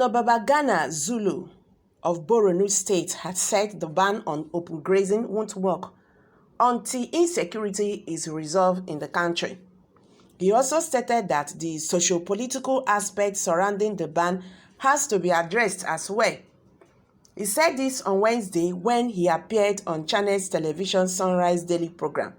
Governor Babagana Zulu of Borno State had said the ban on open grazing won't work until insecurity is resolved in the country. He also stated that the socio-political aspect surrounding the ban has to be addressed as well. He said this on Wednesday when he appeared on Channels Television Sunrise Daily program.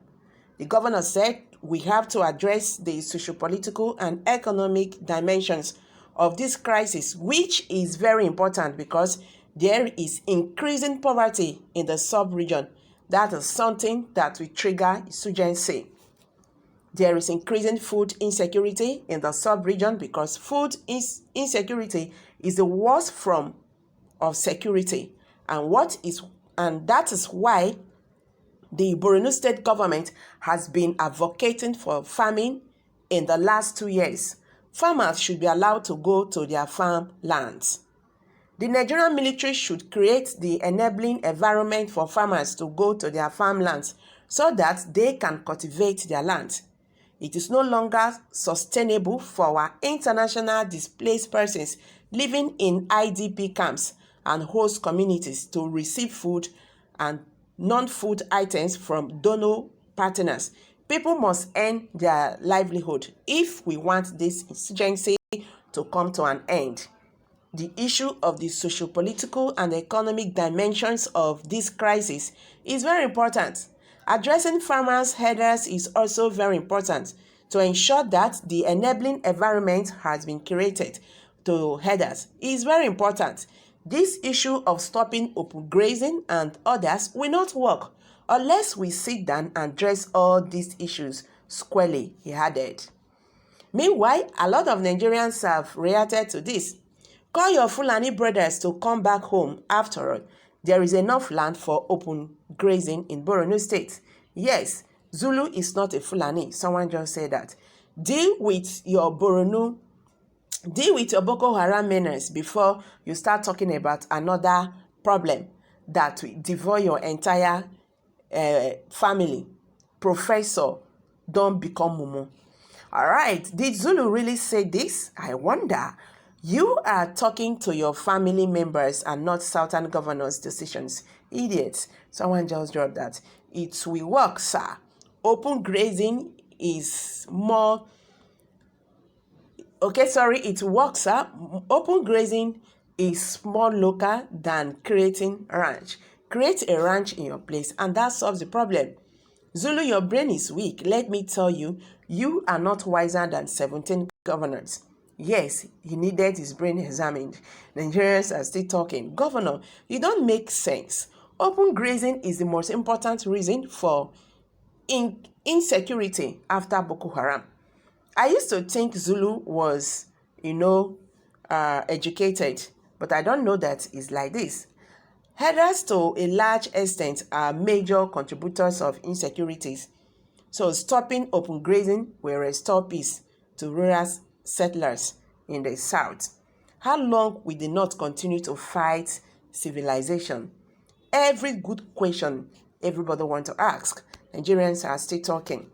The governor said, "We have to address the socio-political and economic dimensions of this crisis, which is very important because there is increasing poverty in the sub-region. That is something that will trigger insurgency. There is increasing food insecurity in the sub-region because food insecurity is the worst form of security, and that is why the Borno State government has been advocating for farming in the last 2 years. Farmers should be allowed to go to their farmlands. The Nigerian military should create the enabling environment for farmers to go to their farmlands so that they can cultivate their land. It is no longer sustainable for our international displaced persons living in IDP camps and host communities to receive food and non-food items from donor partners. People must earn their livelihood if we want this insurgency to come to an end. The issue of the socio-political and economic dimensions of this crisis is very important. Addressing farmers' headers is also very important to ensure that the enabling environment has been created to headers is very important. This issue of stopping open grazing and others will not work unless we sit down and address all these issues squarely, he added. Meanwhile, a lot of Nigerians have reacted to this. Call your Fulani brothers to come back home. After all, there is enough land for open grazing in Borno State. Yes, Zulu is not a Fulani. Someone just said that. Deal with your Boko Haram menace before you start talking about another problem that will devour your entire family. Professor, don't become mumu. All right, did Zulu really say this? I wonder. You are talking to your family members and not Southern governors' decisions. Idiots. Someone just dropped that. It will work, sir. Open grazing is more... Okay, sorry, it works, sir. Open grazing is more local than creating a ranch. Create a ranch in your place and that solves the problem. Zulu, your brain is weak. Let me tell you, you are not wiser than 17 governors. Yes, he needed his brain examined. Nigerians are still talking. Governor, you don't make sense. Open grazing is the most important reason for insecurity after Boko Haram. I used to think Zulu was, educated, but I don't know that it's like this. Herders, to a large extent, are major contributors of insecurities. So stopping open grazing will restore peace to rural settlers in the south. How long will they not continue to fight civilization? Every good question everybody wants to ask. Nigerians are still talking.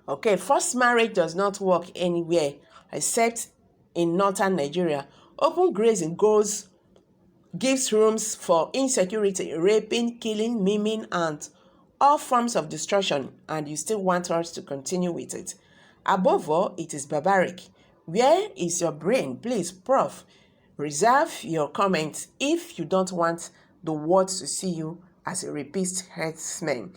Okay, forced marriage does not work anywhere except in northern Nigeria. Open grazing gives rooms for insecurity, raping, killing, maiming, and all forms of destruction, and you still want us to continue with it. Above all, it is barbaric. Where is your brain? Please, Prof, reserve your comments if you don't want the world to see you as a rapist herdsman.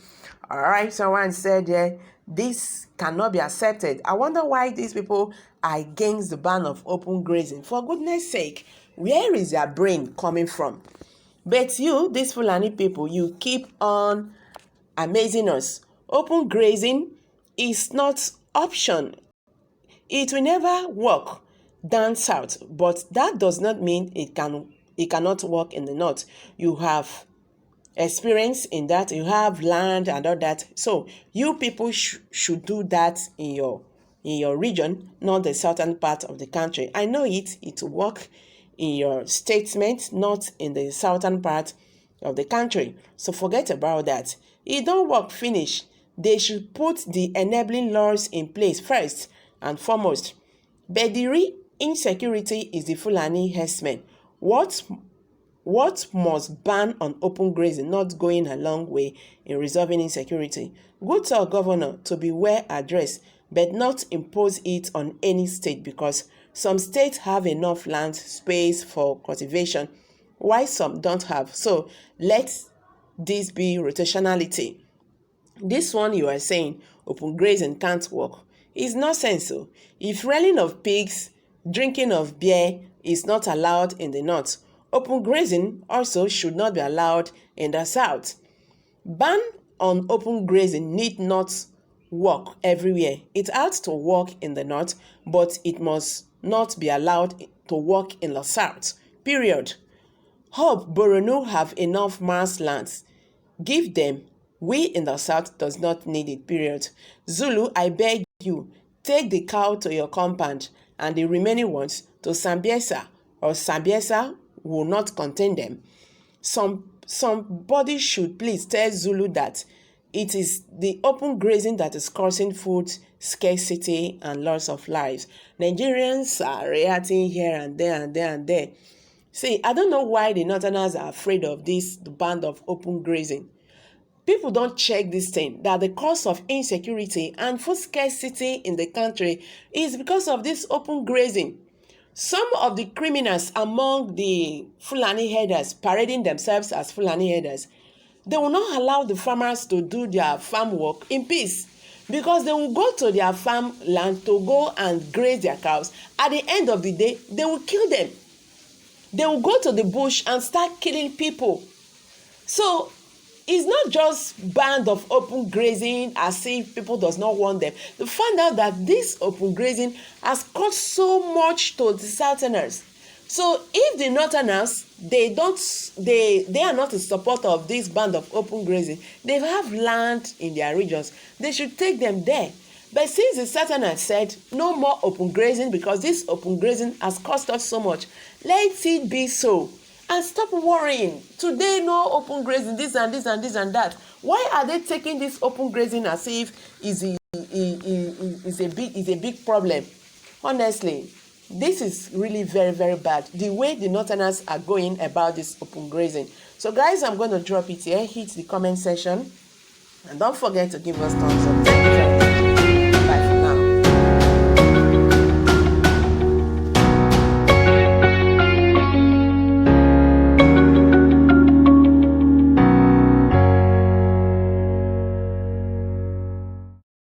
All right, someone said this cannot be accepted. I wonder why these people are against the ban of open grazing. For goodness sake, where is their brain coming from? But you, these Fulani people, you keep on amazing us. Open grazing is not option. It will never work down south, but that does not mean it cannot work in the north. You have experience in that, you have land and all that. So you people should do that in your region, not the southern part of the country. I know it will work in your statement, not in the southern part of the country. So forget about that. It don't work, finish. They should put the enabling laws in place first and foremost. But the insecurity is the Fulani herdsmen. What must ban on open grazing not going a long way in resolving insecurity? Good talk, Governor, to be well addressed, but not impose it on any state, because some states have enough land space for cultivation, while some don't have. So let this be rotationality. This one you are saying open grazing can't work is nonsense. So if rearing of pigs, drinking of beer is not allowed in the north, open grazing also should not be allowed in the south. Ban on open grazing need not work everywhere. It has to work in the north, but it must not be allowed to work in the south. Period. Hope Borno have enough lands. Give them. We in the south does not need it. Period. Zulu, I beg you, take the cow to your compound and the remaining ones to Sambiesa, or Sambiesa will not contain them. Somebody should please tell Zulu that it is the open grazing that is causing food scarcity and loss of lives. Nigerians are reacting here and there and there and there. See, I don't know why the Northerners are afraid of the ban of open grazing. People don't check this thing, that the cause of insecurity and food scarcity in the country is because of this open grazing. Some of the criminals among the Fulani herders parading themselves as Fulani herders, they will not allow the farmers to do their farm work in peace, because they will go to their farm land to go and graze their cows. At the end of the day, they will kill them. They will go to the bush and start killing people. So it's not just ban of open grazing as if people does not want them. They find out that this open grazing has caused so much to the Southerners. So if the Northerners, they are not in support of this ban of open grazing, they have land in their regions, they should take them there. But since the Southerners said no more open grazing because this open grazing has cost us so much, let it be so. And stop worrying. Today, no open grazing, this and this and this and that. Why are they taking this open grazing as if is a big problem? Honestly, this is really very, very bad. The way the Northerners are going about this open grazing. So guys, I'm going to drop it here. Hit the comment section. And don't forget to give us thumbs up.